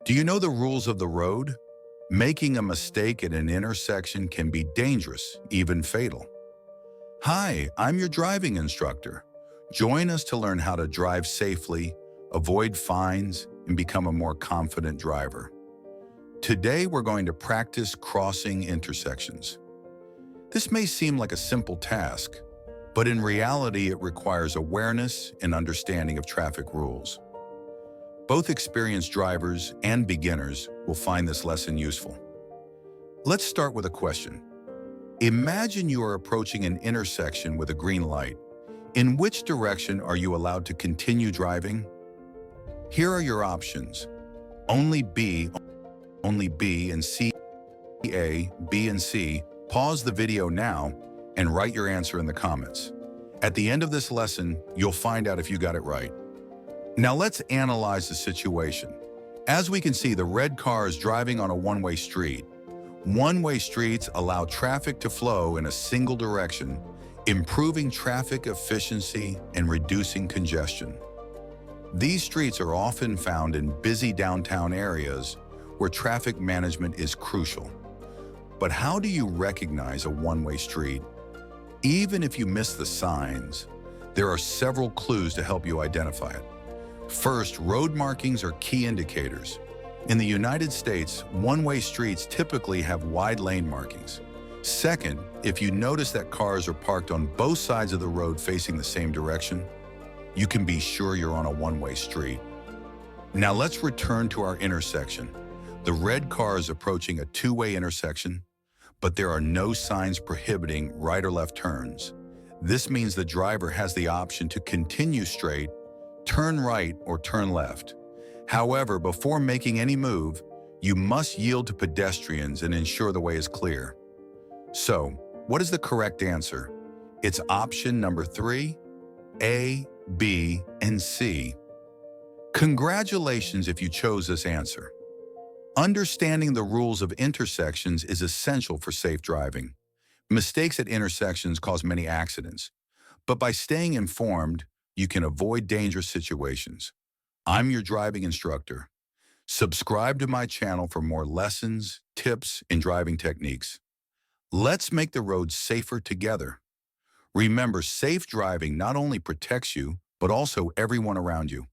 Do you know the rules of the road? Making a mistake at an intersection can be dangerous, even fatal. Hi, I'm your driving instructor. Join us to learn how to drive safely, avoid fines, and become a more confident driver. Today, we're going to practice crossing intersections. This may seem like a simple task, but in reality, it requires awareness and understanding of traffic rules. Both experienced drivers and beginners will find this lesson useful. Let's start with a question. Imagine you are approaching an intersection with a green light. In which direction are you allowed to continue driving? Here are your options. Only B, only B and C, A, B and C. Pause the video now and write your answer in the comments. At the end of this lesson, you'll find out if you got it right. Now let's analyze the situation. As we can see, the red car is driving on a one-way street. One-way streets allow traffic to flow in a single direction, improving traffic efficiency and reducing congestion. These streets are often found in busy downtown areas where traffic management is crucial. But how do you recognize a one-way street? Even if you miss the signs, there are several clues to help you identify it. First, road markings are key indicators. In the United States, one-way streets typically have wide lane markings. Second, if you notice that cars are parked on both sides of the road facing the same direction, you can be sure you're on a one-way street. Now let's return to our intersection. The red car is approaching a two-way intersection, but there are no signs prohibiting right or left turns. This means the driver has the option to continue straight, turn right, or turn left. However, before making any move, you must yield to pedestrians and ensure the way is clear. So, what is the correct answer? It's option number 3, A, B, and C. Congratulations if you chose this answer. Understanding the rules of intersections is essential for safe driving. Mistakes at intersections cause many accidents, but by staying informed, you can avoid dangerous situations. I'm your driving instructor. Subscribe to my channel for more lessons, tips, and driving techniques. Let's make the road safer together. Remember, safe driving not only protects you, but also everyone around you.